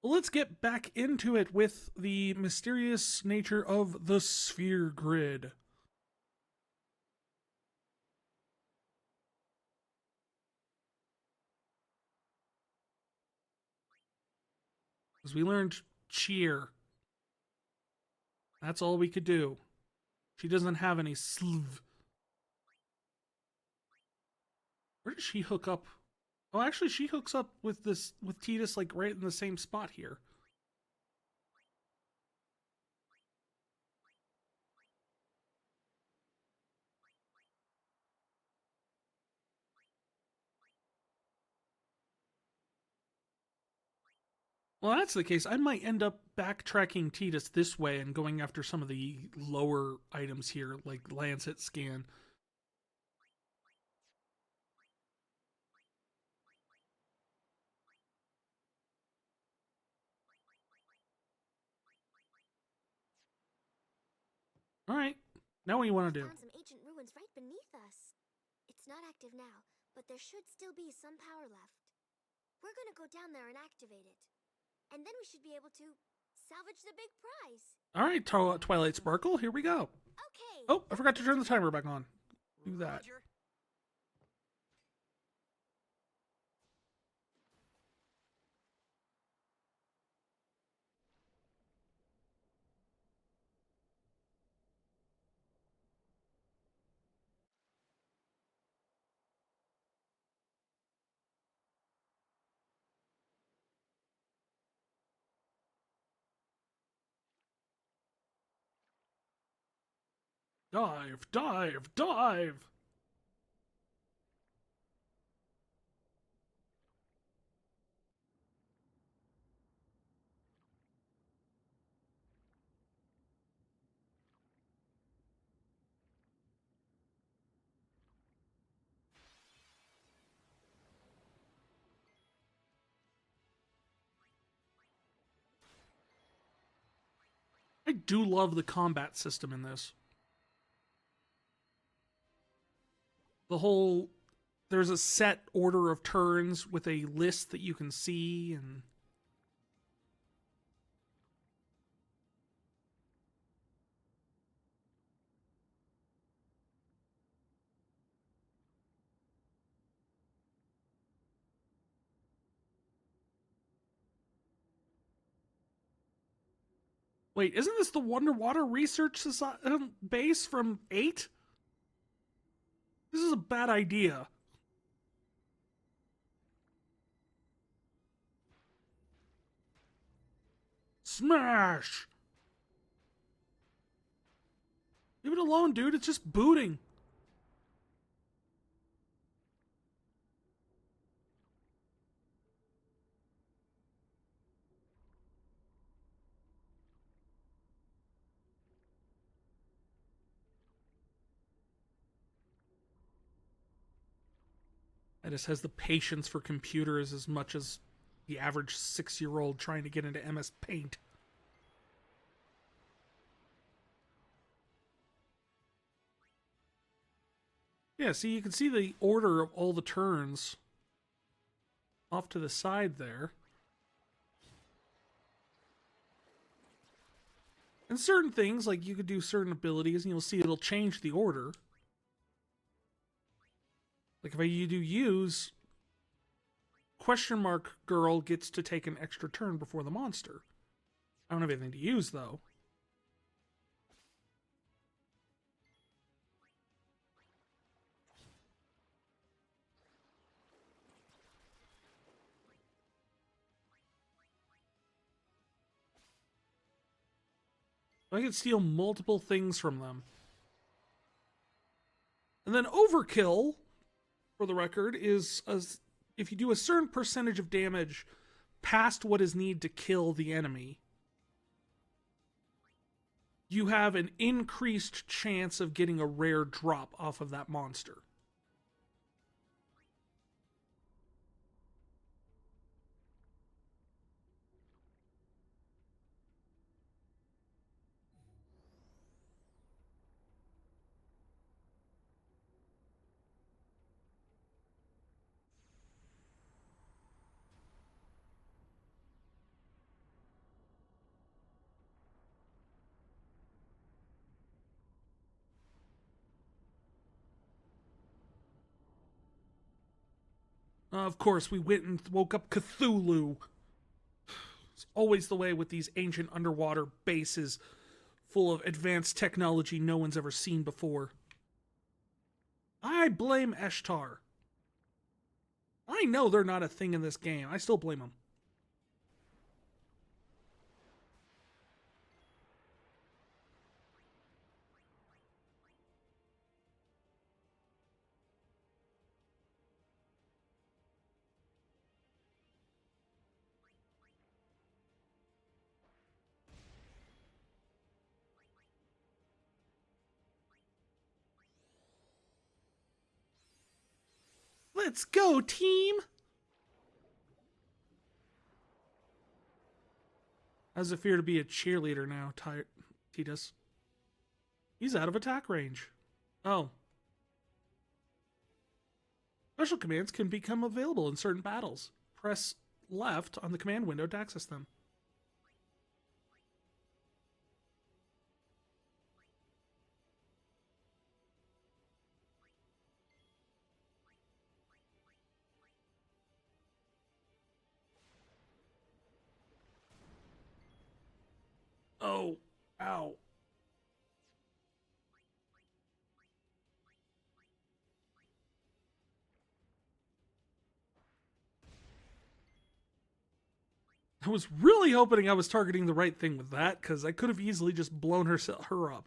Well, let's get back into it with the mysterious nature of the sphere grid. As we learned, cheer. That's all we could do. She doesn't have any slv. Where does she hook up? Oh, actually, she hooks up with Tidus like right in the same spot here. Well, that's the case. I might end up backtracking Tidus this way and going after some of the lower items here, like Lancet Scan. All right, now what do you want to do? Found some ancient ruins right beneath us. It's not active now, but there should still be some power left. We're gonna go down there and activate it. And then we should be able to salvage the big prize. All right, Twilight Sparkle, here we go. Okay. Oh, I forgot to turn the timer back on. Do that. Roger. Dive, dive, dive! I do love the combat system in this. The whole there's a set order of turns with a list that you can see and wait, isn't this the Underwater Research Society base from 8? This is a bad idea. Smash! Leave it alone, dude. It's just booting. It just has the patience for computers as much as the average 6-year-old trying to get into MS Paint. Yeah, see, you can see the order of all the turns off to the side there. And certain things, like you could do certain abilities, and you'll see it'll change the order. Like if you do use, question mark girl gets to take an extra turn before the monster. I don't have anything to use, though. I can steal multiple things from them. And then overkill, for the record, is if you do a certain percentage of damage past what is needed to kill the enemy, you have an increased chance of getting a rare drop off of that monster. Of course, we went and woke up Cthulhu. It's always the way with these ancient underwater bases full of advanced technology no one's ever seen before. I blame Eshtar. I know they're not a thing in this game. I still blame them. Let's go, team! How does it feel to be a cheerleader now, Titus? He's out of attack range. Oh. Special commands can become available in certain battles. Press left on the command window to access them. Oh, ow. I was really hoping I was targeting the right thing with that, because I could have easily just blown her up.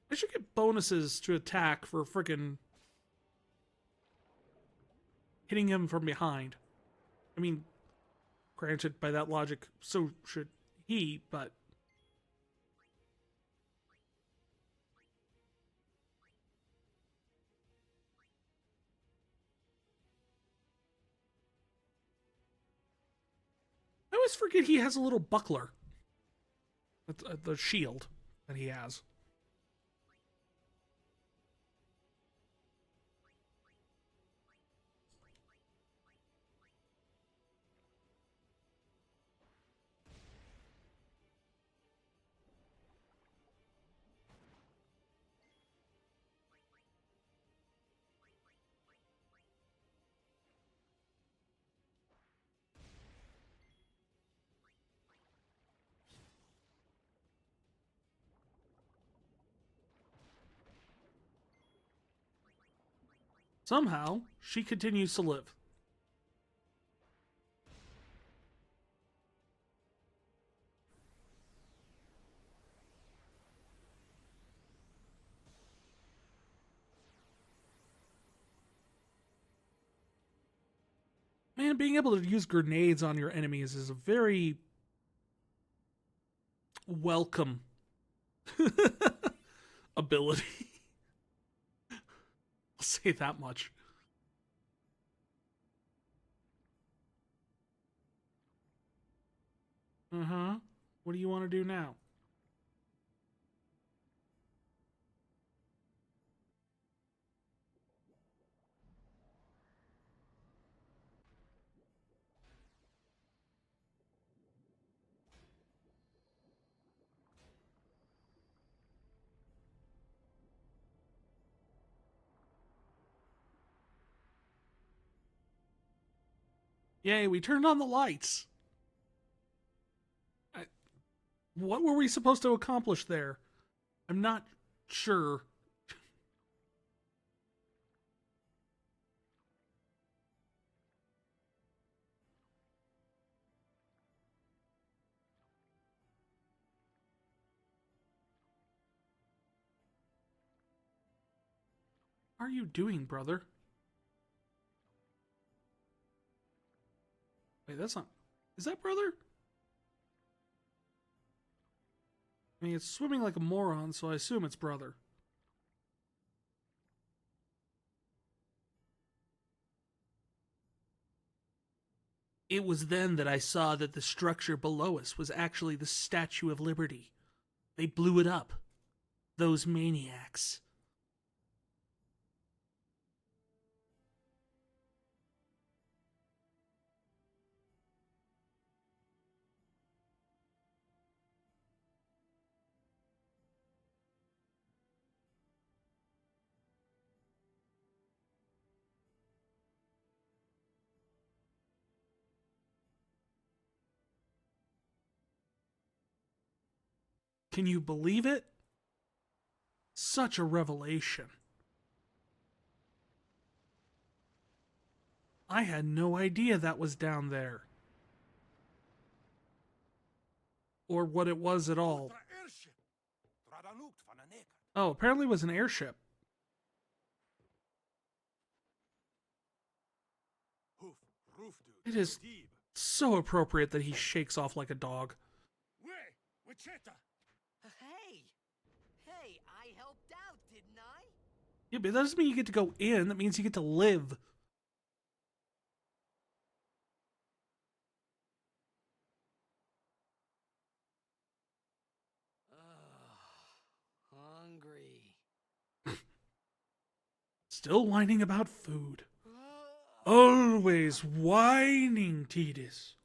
I should get bonuses to attack for frickin' hitting him from behind. I mean, granted, by that logic, so should he, but... I always forget he has a little buckler. The shield that he has. Somehow, she continues to live. Man, being able to use grenades on your enemies is a very welcome ability. I'll say that much. Uh-huh. What do you want to do now? Yay, we turned on the lights. What were we supposed to accomplish there? I'm not sure. What are you doing, brother? Wait, that's not... Is that brother? I mean, it's swimming like a moron, so I assume it's brother. It was then that I saw that the structure below us was actually the Statue of Liberty. They blew it up. Those maniacs. Can you believe it? Such a revelation. I had no idea that was down there. Or what it was at all. Oh, apparently it was an airship. It is so appropriate that he shakes off like a dog. Hey, I helped out, didn't I? Yeah, but that doesn't mean you get to go in. That means you get to live. Hungry. Still whining about food. Always whining, Titus.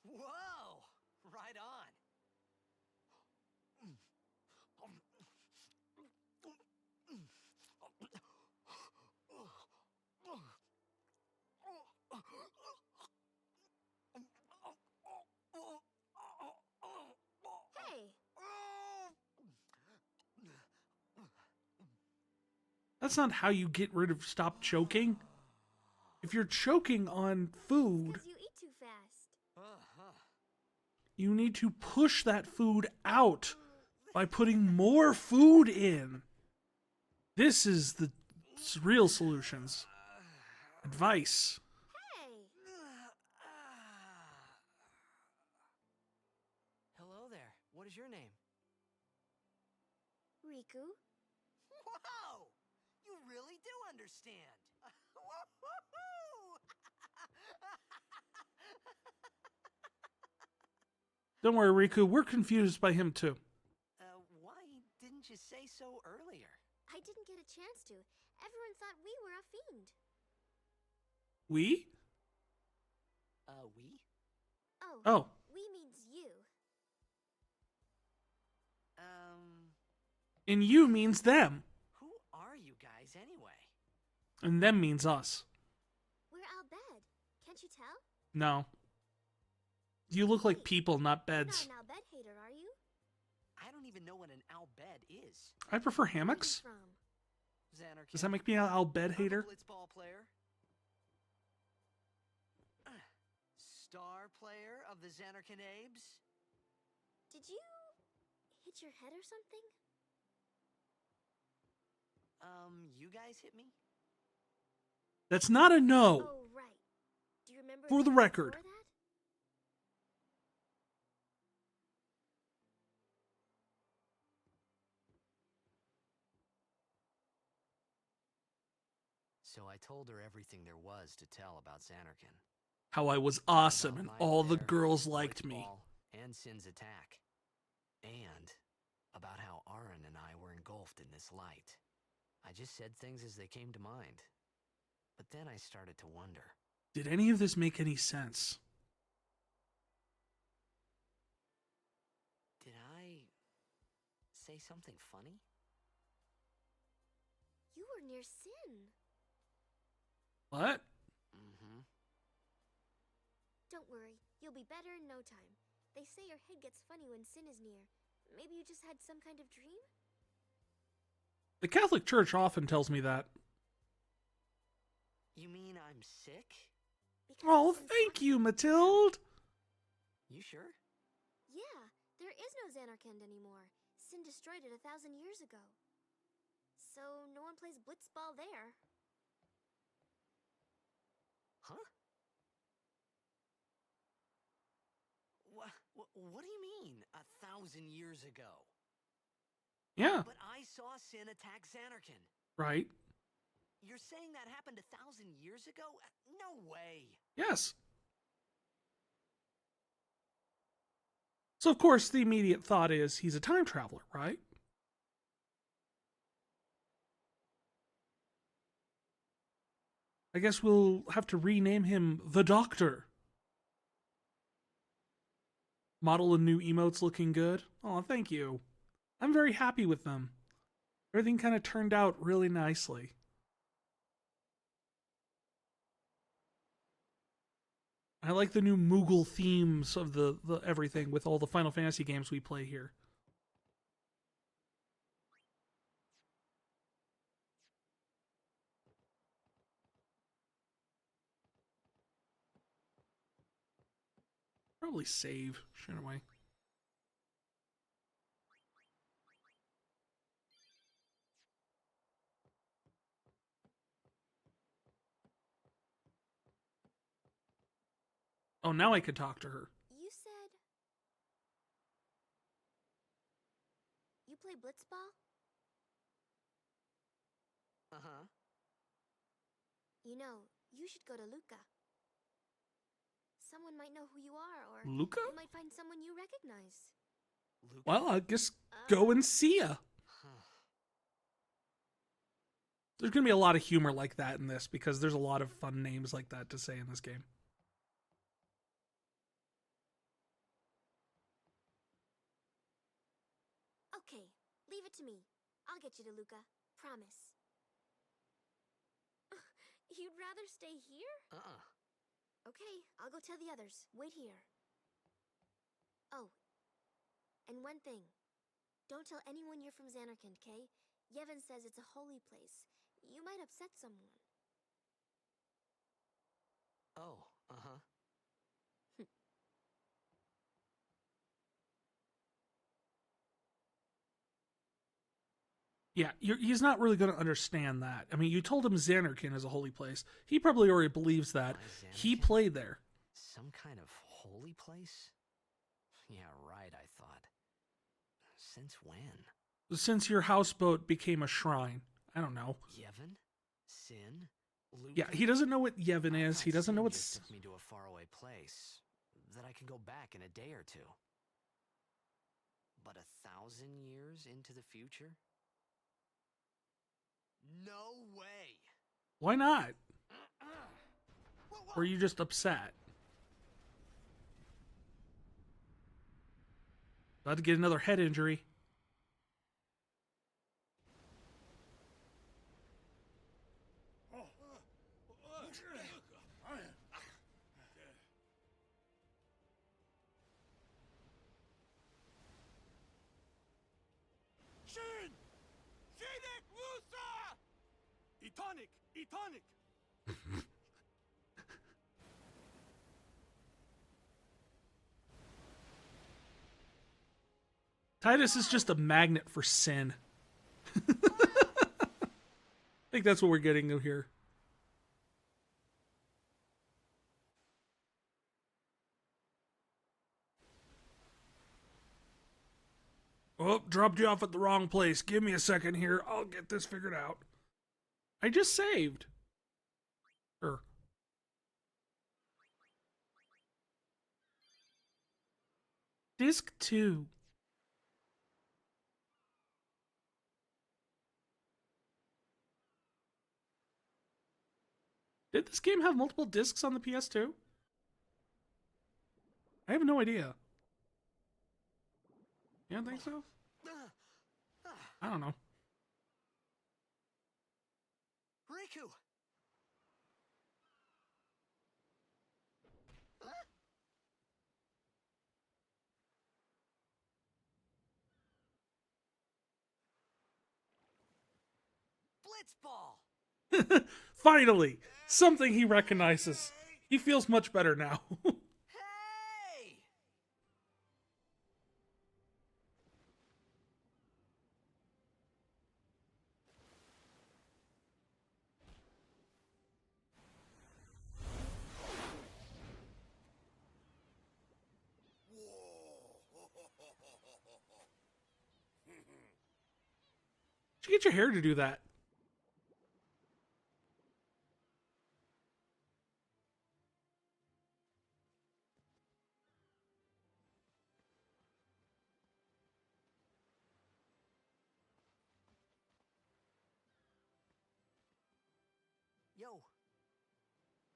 Whoa! Right on. Hey, That's not how you get rid of stop choking. If you're choking on food, because you eat too fast. you need to push that food out by putting more food in. This is the real solutions. Advice. Hey, Hello there. What is your name? Riku. Wow! You really do understand. Don't worry, Riku. We're confused by him too. Why didn't you say so earlier? I didn't get a chance to. Everyone thought we were a fiend. We? We? Oh, Oh, we means you. and you means them. Who are you guys anyway? And them means us. We're Al Bed. Can't you tell? No. You look like people, not You're beds. not an Al Bed hater, are you? I don't even know what an Al Bed is. I prefer Where are you hammocks. from? Xanarkin. Does that make me an Al bed I'm a hater? blitzball player. Star player of the Xanarkin Abes. Did you hit your head or something? You guys hit me? That's not a no. Oh, right. Do you remember For the anything record. before that? So I told her everything there was to tell about Xanarkin. How I was awesome About and my all the affair, girls liked me. Blitzball, and Sin's attack. And about how Aaron and I were engulfed in this light. I just said things as they came to mind. But then I started to wonder. Did any of this make any sense? Did I say something funny? You were near Sin. What? Mm-hmm. Don't worry, you'll be better in no time. They say your head gets funny when Sin is near. Maybe you just had some kind of dream? The Catholic Church often tells me that. You mean I'm sick? Because Oh, Sin's thank body- you, Mathilde. You sure? Yeah, there is no Xanarkand anymore. Sin destroyed it 1,000 years ago. So no one plays blitzball there. Huh? What do you mean, 1,000 years ago? Yeah, But I saw Sin attack Xanarkin. right. You're saying that happened 1,000 years ago? No way. Yes. So, of course, the immediate thought is he's a time traveler, right? I guess we'll have to rename him the Doctor. Model and new emotes looking good. Oh, thank you. I'm very happy with them. Everything kind of turned out really nicely. I like the new Moogle themes of the everything with all the Final Fantasy games we play here. Probably save, shouldn't we? Oh, now I can talk to her. You said you play blitzball? Uh-huh. You know, you should go to Luca. Someone might know who you are, or Luca? you might find someone you recognize. Luca? Well, I guess go and see ya. There's going to be a lot of humor like that in this because there's a lot of fun names like that to say in this game. Okay, leave it to me. I'll get you to Luca. Promise. You'd rather stay here? Uh-uh. Okay, I'll go tell the others. Wait here. Oh, and one thing. Don't tell anyone you're from Xanarkand, okay? Yevon says it's a holy place. You might upset someone. Oh, uh-huh. Yeah, he's not really going to understand that. I mean, you told him Xanarkand is a holy place. He probably already believes that. Why He Xanarkand? played there. Some kind of holy place? Yeah, right, I thought. Since when? Since your houseboat became a shrine. I don't know. Yevon? Sin? Luca? Yeah, he doesn't know what Yevon I is. thought He doesn't know Sin what... just took me to a faraway place that I can go back in a day or two. But 1,000 years into the future? No way! Why not? Or are you just upset? About to get another head injury. Shin! Shinik Lusa! Etonic! Etonic! Titus is just a magnet for sin. I think that's what we're getting to here. Oh, dropped you off at the wrong place. Give me a second here. I'll get this figured out. I just saved. Disc 2. Did this game have multiple discs on the PS2? I have no idea. You don't think so? I don't know. Riku! Blitzball! Finally! Something he recognizes. He feels much better now. Hey! Did you get your hair to do that? Yo.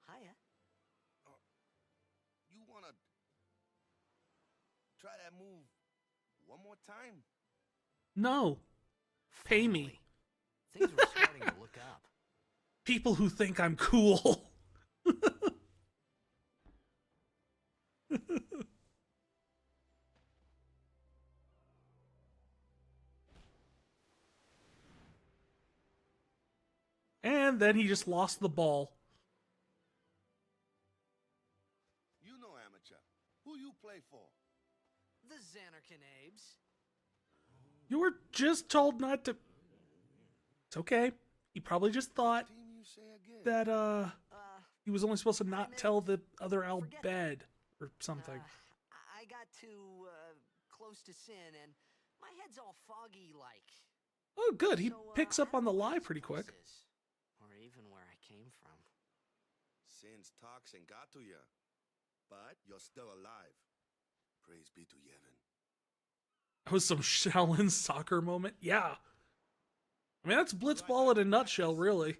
Hiya. You wanna try that move one more time? No. Pay me. Things were starting to look up. People who think I'm cool. And then he just lost the ball. You know, amateur. Who you play for? The Xanarkanabes. You were just told not to... It's okay. He probably just thought Team you say again? that, he was only supposed to not meant- tell the other Al forget bed or something. I got too close to Sin, and my head's all foggy like. Oh, good. He So, picks I up on don't the know lie this pretty quick. place is, or even where I came from. Sin's toxin got to you. But you're still alive. Praise be to Yevon. That was some Shaolin soccer moment. Yeah. I mean, that's Blitzball in a nutshell, really.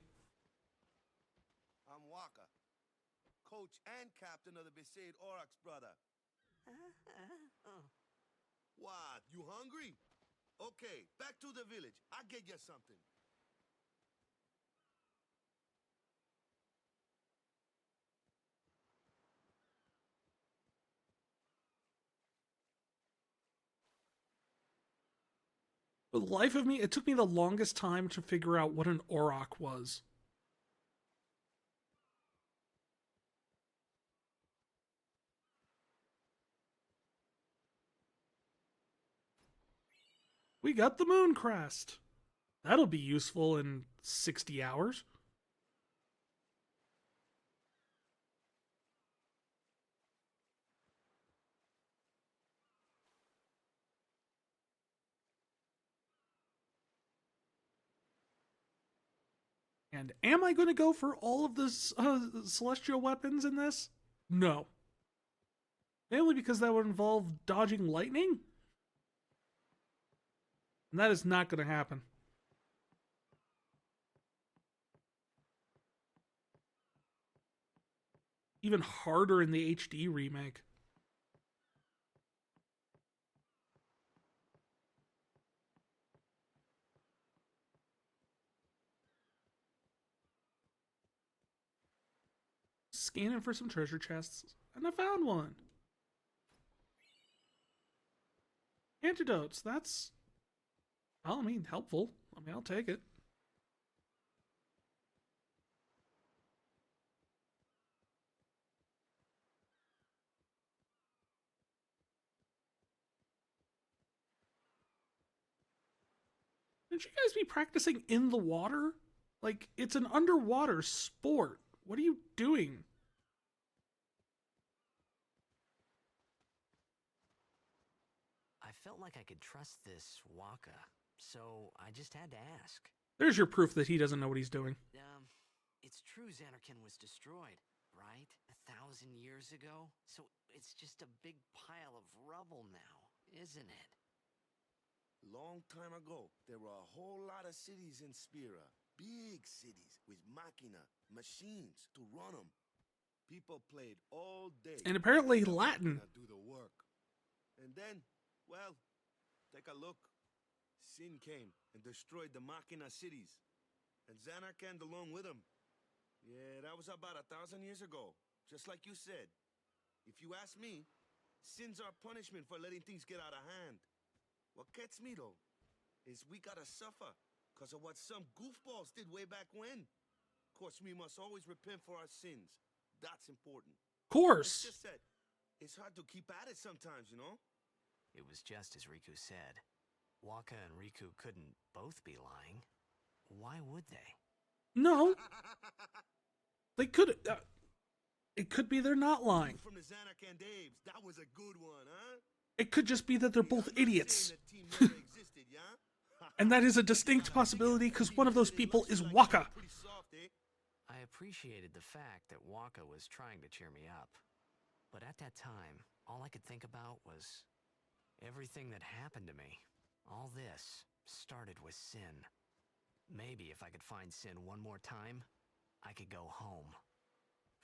I'm Waka, coach and captain of the Besaid Aurochs, brother. Oh. What? You hungry? Okay, back to the village. I'll get you something. For the life of me, it took me the longest time to figure out what an Auroch was. We got the moon crest. That'll be useful in 60 hours. And am I going to go for all of the celestial weapons in this? No. Mainly because that would involve dodging lightning? And that is not going to happen. Even harder in the HD remake. Scanning for some treasure chests, and I found one. Antidotes, that's, well, I mean, helpful. I mean, I'll take it. Shouldn't you guys be practicing in the water? Like, it's an underwater sport. What are you doing? I felt like I could trust this Waka, so I just had to ask. There's your proof that he doesn't know what he's doing. It's true Xanarkan was destroyed, right? 1,000 years ago? So it's just a big pile of rubble now, isn't it? Long time ago, there were a whole lot of cities in Spira. Big cities with machina, machines to run them. People played all day. And apparently The Latin. machina do the work. And then, well, take a look. Sin came and destroyed the machina cities. And Xanarkand along with him. Yeah, that was about 1,000 years ago. Just like you said. If you ask me, sin's our punishment for letting things get out of hand. What gets me, though, is we gotta suffer because of what some goofballs did way back when. Of course, we must always repent for our sins. That's important. Of course. It's just that it's hard to keep at it sometimes, you know? It was just as Riku said. Waka and Riku couldn't both be lying. Why would they? No. They could. It could be they're not lying. From the Xanarkand Daves, that was a good one, huh? It could just be that they're both I'm not idiots. saying that team never existed, yeah? And that is a distinct possibility because one of those people is Waka. Pretty soft, eh? I appreciated the fact that Waka was trying to cheer me up. But at that time, all I could think about was everything that happened to me. All this started with Sin. Maybe if I could find Sin one more time, I could go home.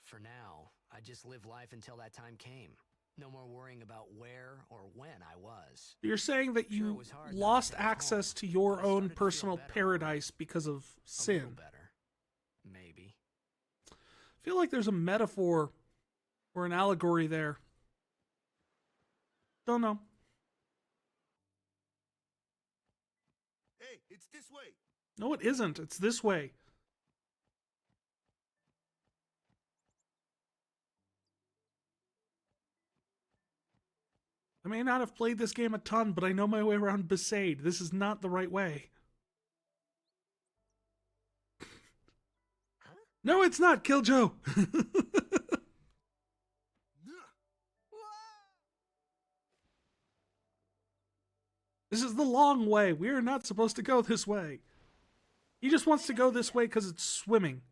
For now, I just live life until that time came. No more worrying about where or when I was. You're saying that Sure, you it was hard not lost to stay at access home, to your but I own started to feel personal better paradise because of A little sin. better. Maybe. I feel like there's a metaphor or an allegory there. Don't know. Hey, it's this way. No, it isn't. It's this way. I may not have played this game a ton, but I know my way around Besaid. This is not the right way. No, it's not, Killjoe! This is the long way. We are not supposed to go this way. He just wants to go this way because it's swimming.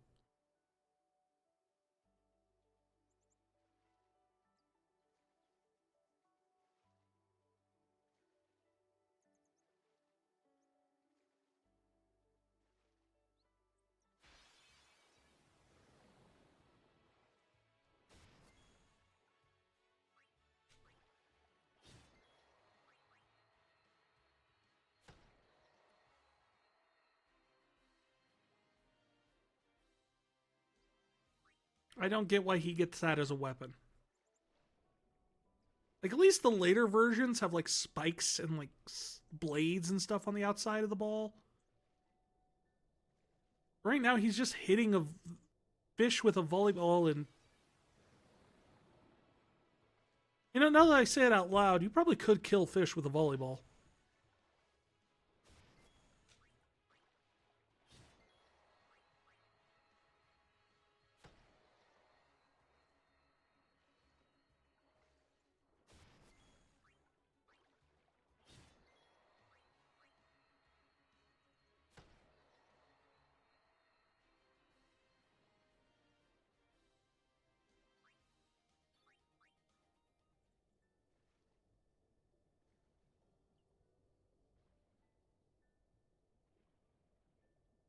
I don't get why he gets that as a weapon. Like, at least the later versions have, like, spikes and, like, blades and stuff on the outside of the ball. Right now, he's just hitting a fish with a volleyball and... You know, now that I say it out loud, you probably could kill fish with a volleyball.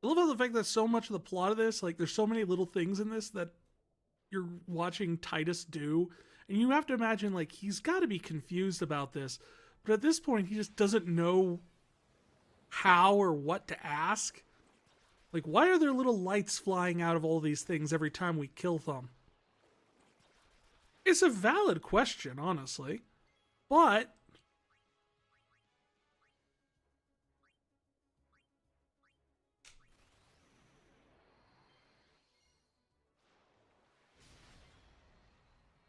I love how the fact that so much of the plot of this, like, there's so many little things in this that you're watching Titus do, and you have to imagine, like, he's got to be confused about this, but at this point, he just doesn't know how or what to ask. Like, why are there little lights flying out of all these things every time we kill them? It's a valid question, honestly, but...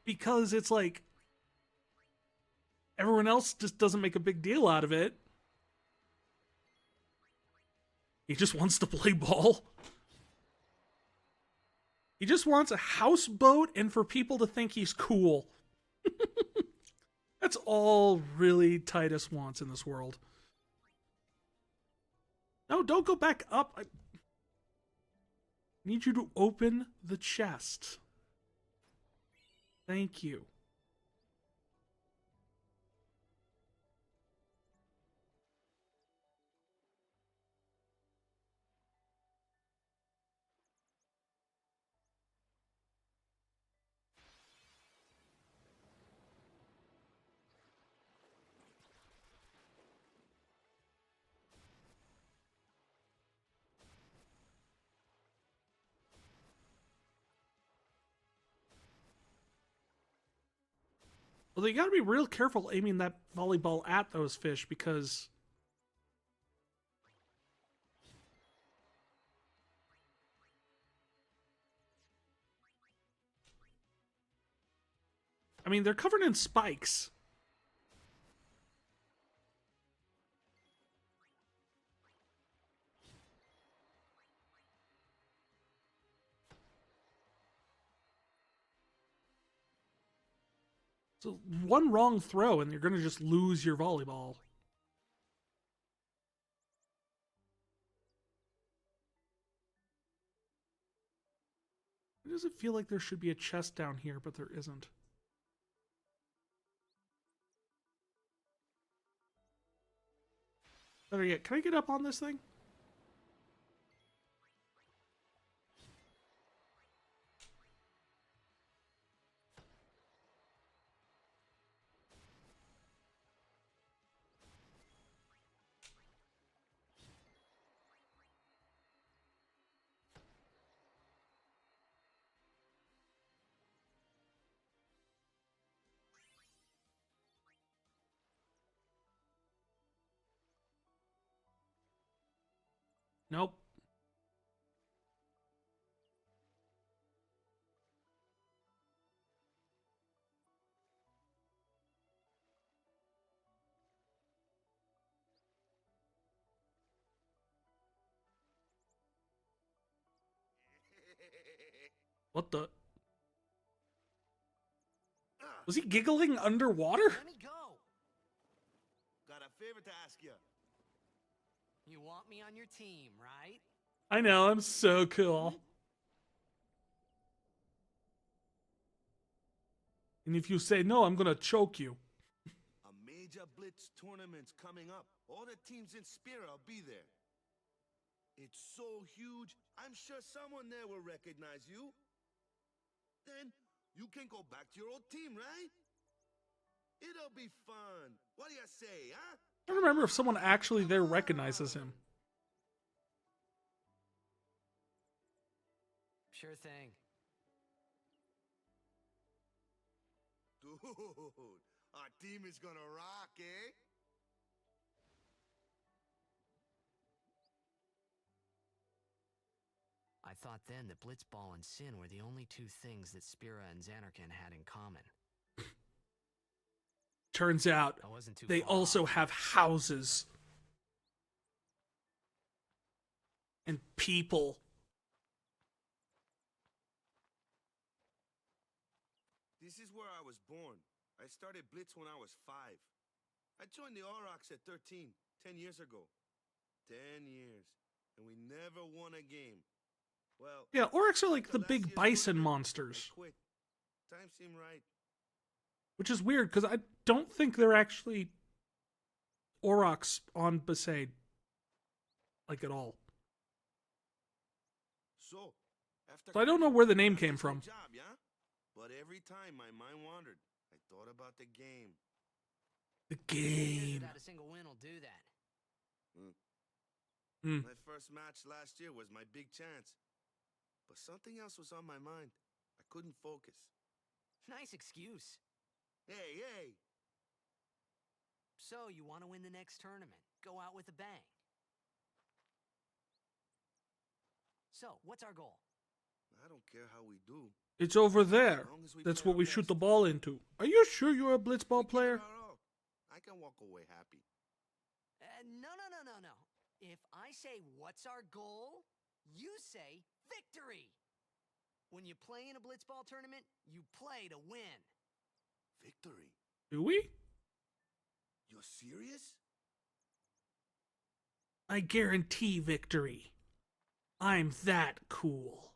because it's like everyone else just doesn't make a big deal out of it. He just wants to play ball. He just wants a houseboat and for people to think he's cool. That's all really Titus wants in this world. No, don't go back up. I need you to open the chest. Thank you. Although you gotta be real careful aiming that volleyball at those fish because... I mean, they're covered in spikes. So one wrong throw and you're going to just lose your volleyball. Why does it feel like there should be a chest down here, but there isn't? Better yet, can I get up on this thing? Nope. What the? Ah, Was he giggling underwater? Let me go. got a favor to ask you. You want me on your team, right? I know, I'm so cool. And if you say no, I'm gonna choke you. A major blitz tournament's coming up. All the teams in Spira will be there. It's so huge, I'm sure someone there will recognize you. Then you can go back to your old team, right? It'll be fun. What do you say, huh? I don't remember if someone actually there recognizes him. Sure thing. Dude, our team is gonna rock, eh? I thought then that Blitzball and Sin were the only two things that Spira and Xanarkand had in common. Turns out I wasn't too they far also off. have houses and people. This is where I was born. I started Blitz when I was 5. I joined the Aurochs at 13, 10 years ago. 10 years. And we never won a game. Well, Yeah, Oryx are like after the last big year's bison tournament, monsters, I quit. Time seemed right. which is weird because I don't think they're actually Aurochs on Besaid, like at all. So, after So I don't know quitting, where the I name got came this from. new job, yeah? But every time my mind wandered, I thought about the game. The Years game. without a single win will do that. My first match last year was my big chance. But something else was on my mind. I couldn't focus. Nice excuse. Hey! So, you want to win the next tournament. Go out with a bang. So, what's our goal? I don't care how we do. It's over there. As long as we That's play what our we shoot best. the ball into. Are you sure you're a We blitzball give it player? our all. I can walk away happy. No. If I say, what's our goal? You say, victory! When you play in a blitzball tournament, you play to win. Victory? Do we? You're serious? I guarantee victory. I'm that cool.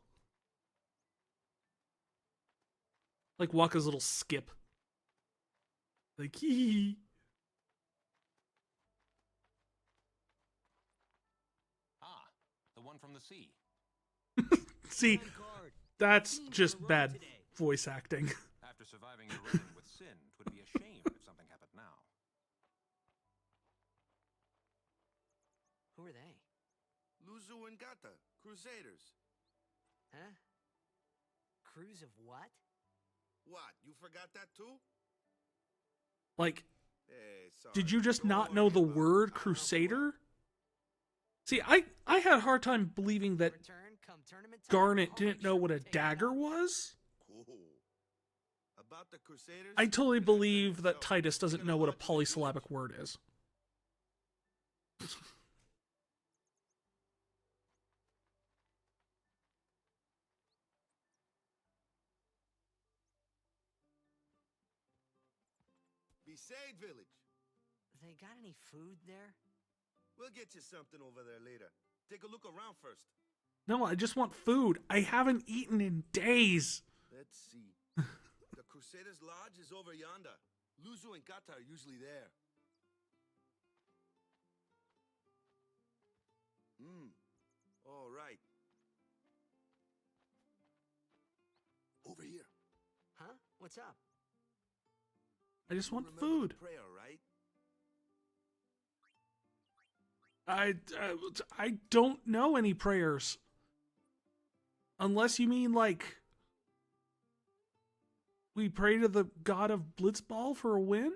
Like Waka's little skip. Like, hee. Ah, the one from the sea. See, that's just bad voice acting. After surviving your run-in with Sin, it would be a shame if something happened now. Who are they? Luzu and Gata, Crusaders. Huh? Crews of what? What, you forgot that too? Like, Hey, sorry. did you just Don't not worry know the about it. word I'll help you out. Crusader? See, I had a hard time believing that Return come tournament time. Garnet I'll didn't make know sure what to a take it dagger up. was. Cool. About the Crusaders? I totally you gotta believe tell that yourself. Titus They doesn't got know what a lot to the village. polysyllabic word is. Besaid Village. They got any food there? We'll get you something over there later. Take a look around first. No, I just want food. I haven't eaten in days. Let's see. The Crusaders' Lodge is over yonder. Luzu and Gata are usually there. All right. Over here. Huh? What's up? I just You want remember the food. prayer, right? I don't know any prayers. Unless you mean like we pray to the god of Blitzball for a win?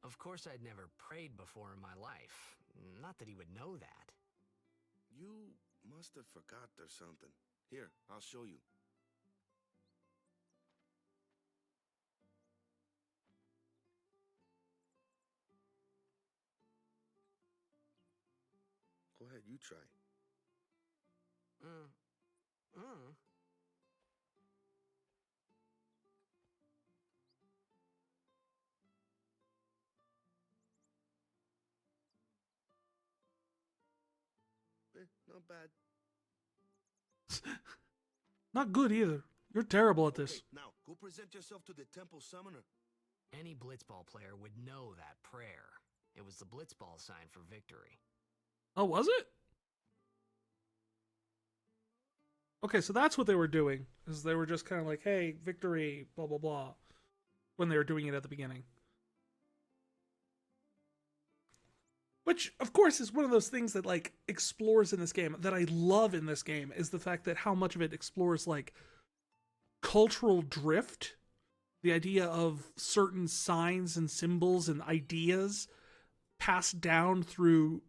Of course, I'd never prayed before in my life. Not that he would know that. You must have forgot there's something. Here, I'll show you. Go ahead, you try. Not bad. Not good either. You're terrible at this. Okay, now, go present yourself to the temple summoner. Any blitzball player would know that prayer. It was the blitzball sign for victory. Oh, was it? Okay, so that's what they were doing. Is they were just kind of like, hey, victory, blah, blah, blah. When they were doing it at the beginning. Which, of course, is one of those things that, like, explores in this game, that I love in this game, is the fact that how much of it explores, like, cultural drift. The idea of certain signs and symbols and ideas passed down through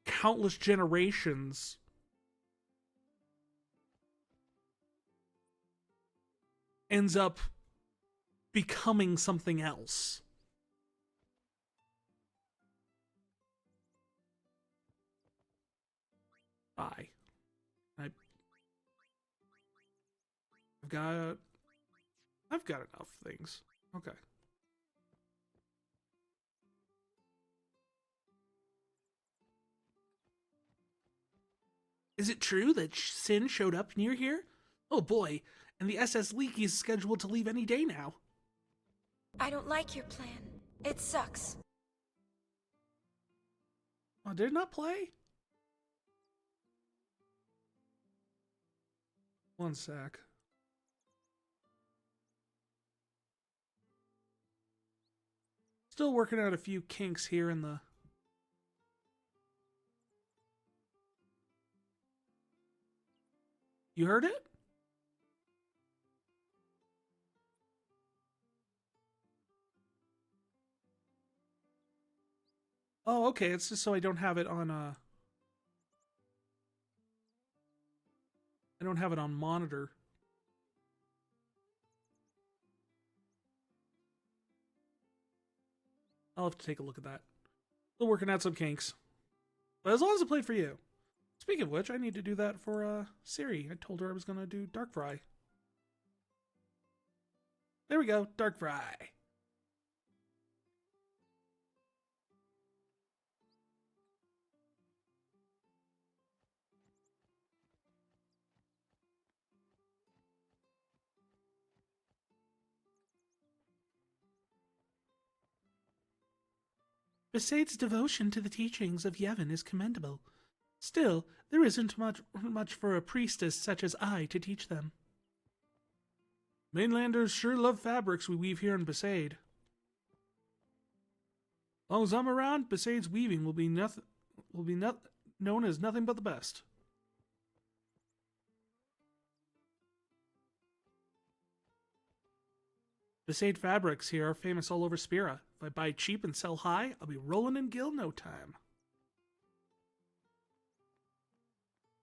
countless generations ends up becoming something else. Bye. I've got enough things. Okay. Is it true that Sin showed up near here? Oh boy, and the SS Leaky is scheduled to leave any day now. I don't like your plan. It sucks. Oh, did it not play? One sec. Still working out a few kinks here in the... You heard it? Oh, okay. It's just so I don't have it on, I don't have it on monitor. I'll have to take a look at that. Still working out some kinks. But as long as it played for you. Speaking of which, I need to do that for, Siri. I told her I was going to do Dark Fry. There we go. Dark Fry. Besaid's devotion to the teachings of Yevon is commendable. Still, there isn't much for a priestess such as I to teach them. Mainlanders sure love fabrics we weave here in Besaid. As long as I'm around, Besaid's weaving will be known as nothing but the best. Besaid fabrics here are famous all over Spira. If I buy cheap and sell high, I'll be rolling in gil no time.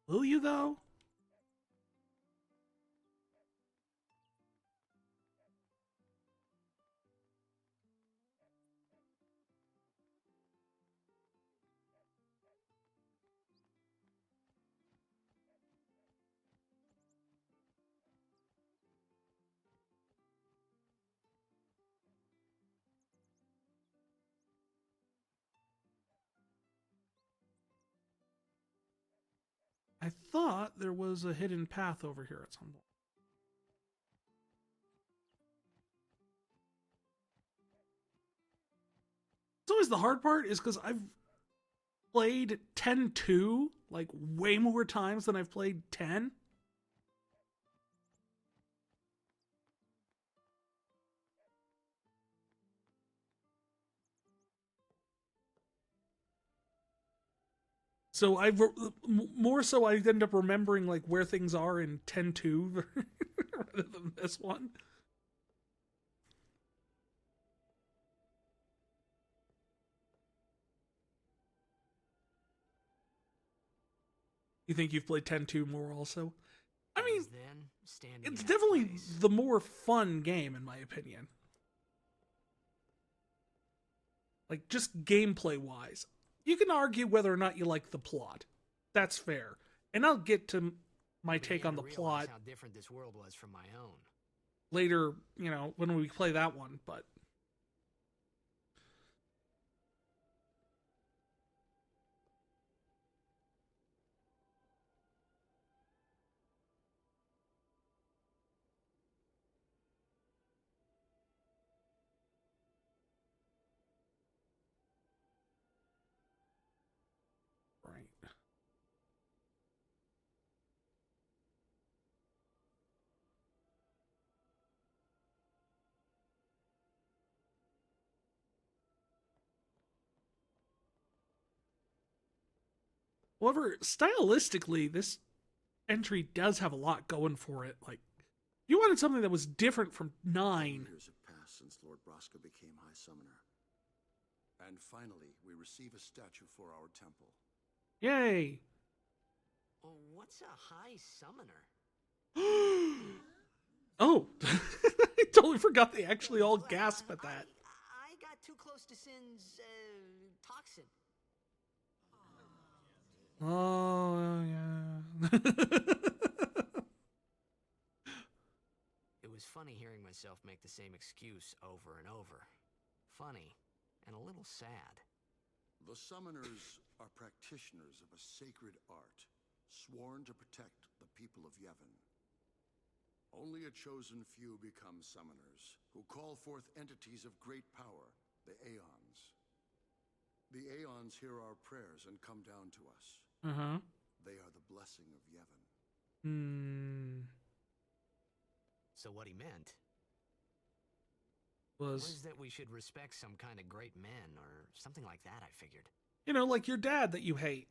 Will you, though? I thought there was a hidden path over here at some point. It's always the hard part is because I've played 10-2 like way more times than I've played 10. So more so I end up remembering like where things are in 10-2 rather than this one. You think you've played 10-2 more also? I mean, it's definitely the more fun game in my opinion. Like just gameplay wise. You can argue whether or not you like the plot. That's fair. And I'll get to my take on the plot how different this world was from my own. Later, you know, when we play that one, but However, stylistically, this entry does have a lot going for it. Like, you wanted something that was different from 9. Years have passed since Lord Braska became High Summoner. And finally, we receive a statue for our temple. Yay! Well, what's a high summoner? Oh, I totally forgot they actually all gasp at that. I got too close to Sin's toxin. Oh, yeah. It was funny hearing myself make the same excuse over and over. Funny and a little sad. The summoners are practitioners of a sacred art, sworn to protect the people of Yevon. Only a chosen few become summoners, who call forth entities of great power, the Aeons. The Aeons hear our prayers and come down to us. Uh-huh. They are the blessing of Yevon. So what he meant Was, was that we should respect some kind of great men or something like that, I figured. you know, like your dad that you hate.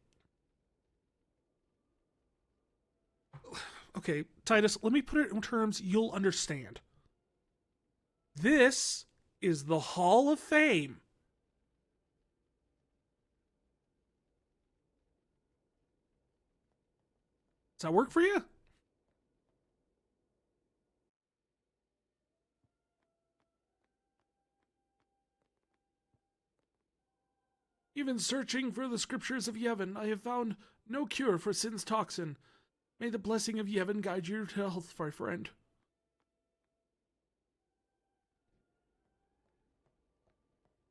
Okay, Titus, let me put it in terms you'll understand. This is the Hall of Fame. Does that work for you? Even searching for the scriptures of Yevon, I have found no cure for Sin's toxin. May the blessing of Yevon guide you to health, my friend.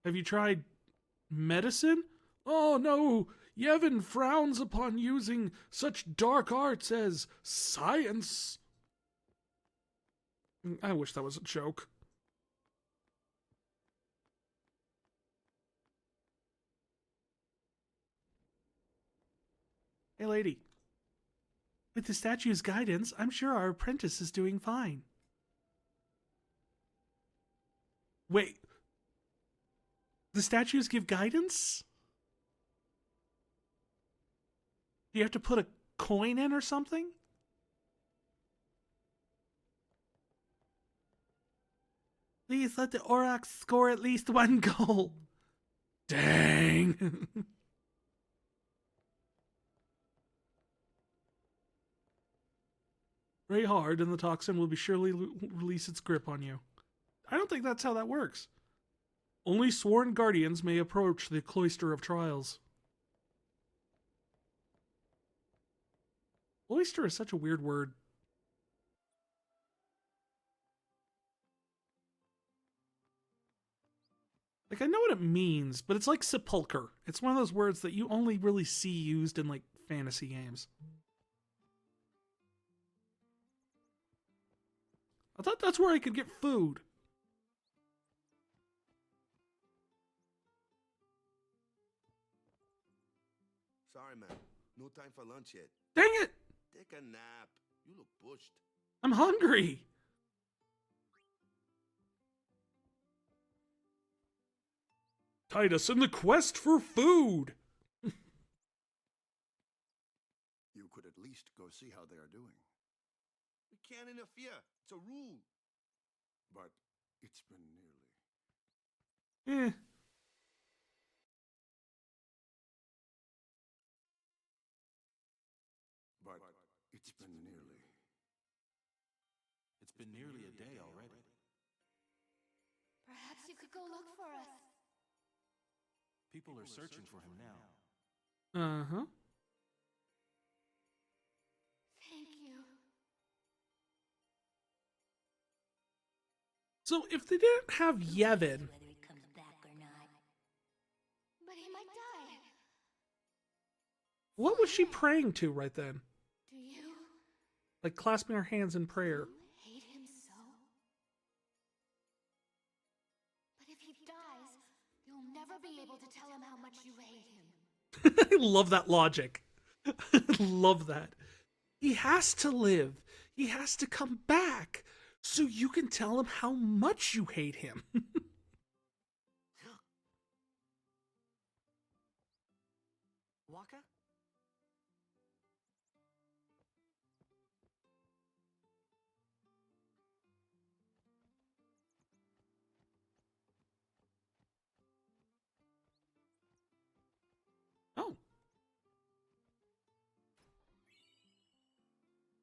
Have you tried medicine? Oh no! Yevon frowns upon using such dark arts as science. I wish that was a joke. Hey, lady. With the statue's guidance, I'm sure our apprentice is doing fine. Wait. The statues give guidance? Do you have to put a coin in or something? Please let the Aurochs score at least one goal. Dang. Pray hard and the toxin will be surely release its grip on you. I don't think that's how that works. Only sworn guardians may approach the cloister of trials. Cloister is such a weird word. Like, I know what it means, but it's like sepulcher. It's one of those words that you only really see used in, like, fantasy games. I thought that's where I could get food. Sorry, man. No time for lunch yet. Dang it! Take a nap. You look bushed. I'm hungry. Titus in the quest for food. You could at least go see how they are doing. We can't interfere. It's a rule. But it's been nearly. Eh. But it's been nearly. It's been nearly a day already. Perhaps you could go look for us. People are searching for him now. Uh-huh. Thank you. So if they didn't have Yevon, Whether he comes back or not. But he might die. what was she praying to right then? Do you Like clasping her hands in prayer. hate him so? But if he dies, you'll never be able to tell him how much you hate him. I love that logic. I love that. He has to live. He has to come back so you can tell him how much you hate him. Waka?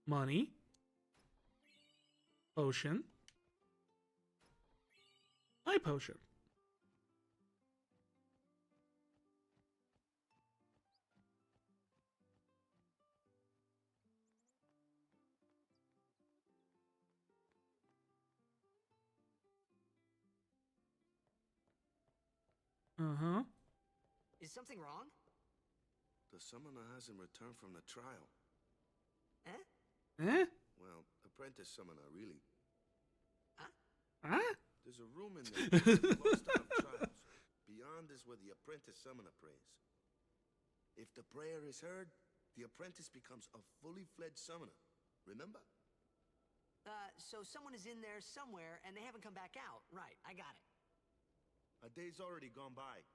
Money. Potion. Eye potion. Uh-huh. Is something wrong? The summoner hasn't returned from the trial. Eh? Eh? Well, apprentice summoner, really. Huh? There's a room in there close to the trials. Beyond is where the apprentice summoner prays. If the prayer is heard, the apprentice becomes a fully fledged summoner. Remember? So someone is in there somewhere and they haven't come back out. Right, I got it. A day's already gone by.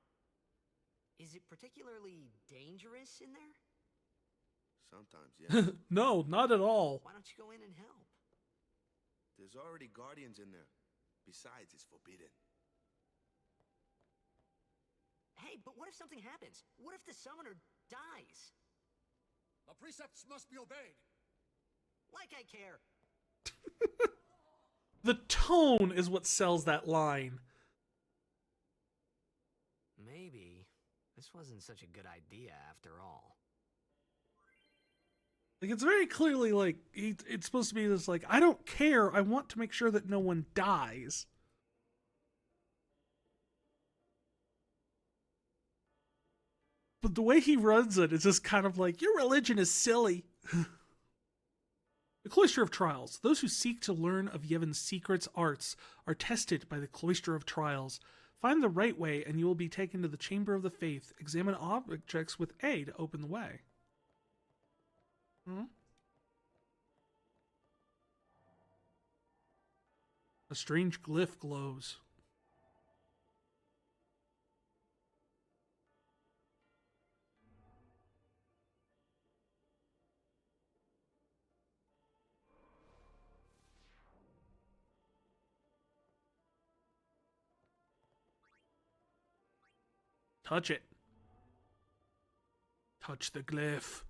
Is it particularly dangerous in there? Sometimes, yeah. No, not at all. Why don't you go in and help? There's already guardians in there. Besides, it's forbidden. Hey, but what if something happens? What if the summoner dies? The precepts must be obeyed. Like I care. The tone is what sells that line. Maybe this wasn't such a good idea after all. Like, it's very clearly like it's supposed to be this like, I don't care, I want to make sure that no one dies. But the way he runs it is just kind of like, your religion is silly. The Cloister of Trials. Those who seek to learn of Yevon's secrets, arts, are tested by the Cloister of Trials. Find the right way and you will be taken to the Chamber of the Faith. Examine objects with A to open the way. Hmm? A strange glyph glows. Touch it. Touch the glyph.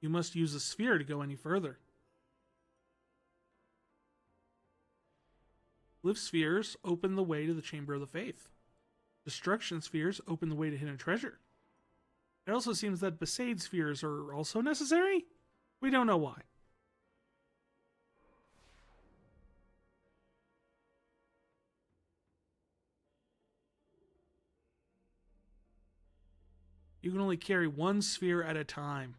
You must use a sphere to go any further. Glyph spheres open the way to the Chamber of the Faith. Destruction spheres open the way to hidden treasure. It also seems that Besaid spheres are also necessary? We don't know why. You can only carry one sphere at a time.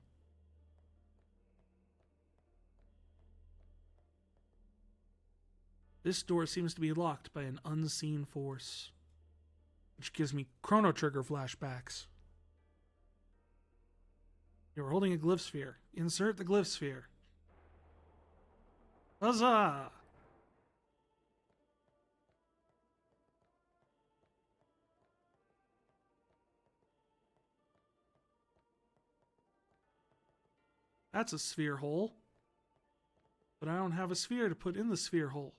This door seems to be locked by an unseen force, which gives me Chrono Trigger flashbacks. You're holding a glyph sphere. Insert the glyph sphere. Huzzah! That's a sphere hole. But I don't have a sphere to put in the sphere hole.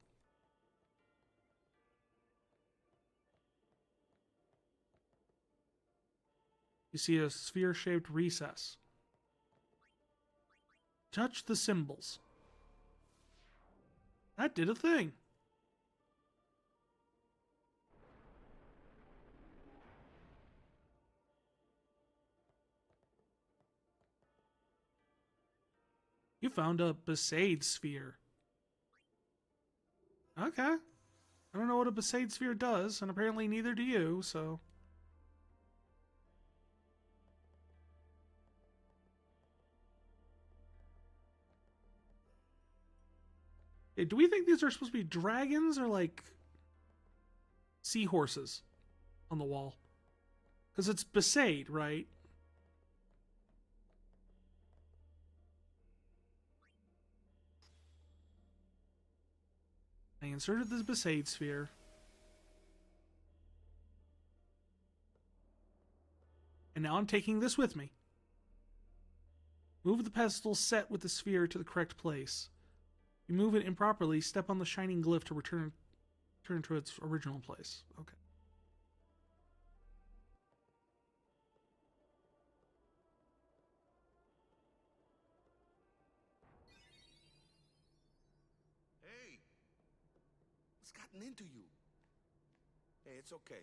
You see a sphere-shaped recess. Touch the symbols. That did a thing. You found a Besaid sphere. Okay. I don't know what a Besaid sphere does, and apparently neither do you, so... Hey, do we think these are supposed to be dragons or like seahorses on the wall? Because it's Besaid, right? I inserted this Besaid sphere. And now I'm taking this with me. Move the pedestal set with the sphere to the correct place. You move it improperly, step on the shining glyph to return to its original place. Okay. Hey! What's gotten into you? Hey, it's okay.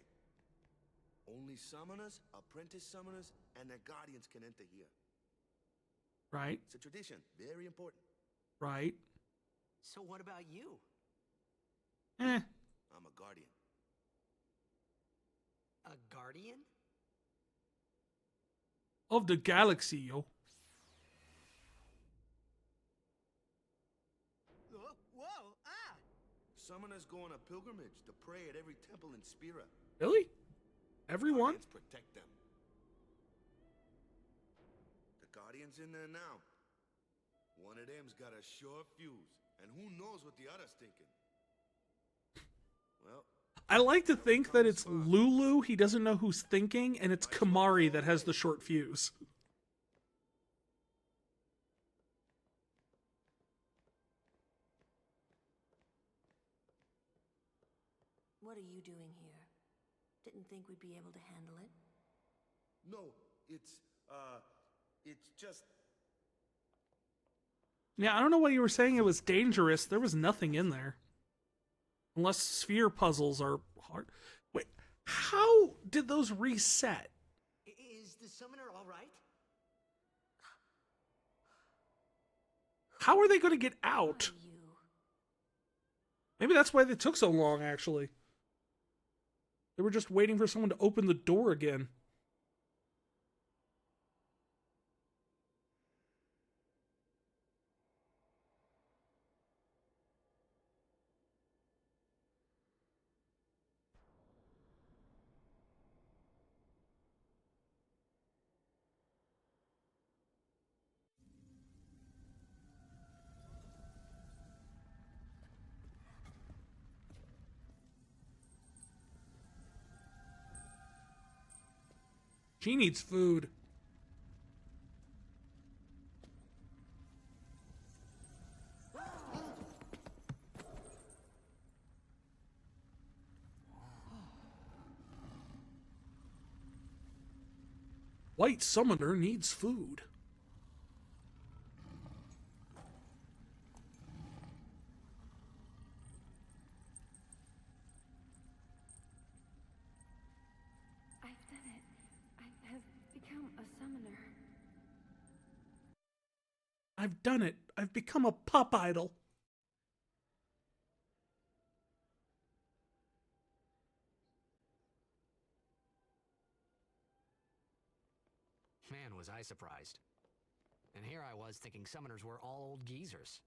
Only summoners, apprentice summoners, and their guardians can enter here. Right. It's a tradition. Very important. Right. So what about you? Eh. I'm a guardian. A guardian? Of the galaxy, yo. Whoa! Ah! Summoners go on a pilgrimage to pray at every temple in Spira. Really? Everyone? Guardians protect them. The Guardian's in there now. One of them's got a short fuse, and who knows what the other's thinking. Well, I like to think that it's Lulu, he doesn't know who's thinking, and it's Kamari that has the short fuse. What are you doing here? Didn't think we'd be able to handle it. no, it's just... Yeah, I don't know why you were saying it was dangerous. There was nothing in there. Unless sphere puzzles are hard. Wait, how did those reset? Is the summoner all right? How are they going to get out? Who are you? Maybe that's why they took so long, actually. They were just waiting for someone to open the door again. She needs food. White summoner needs food. I've done it. I have become a summoner. I've done it. I've become a pop idol. Man, was I surprised. And here I was thinking summoners were all old geezers.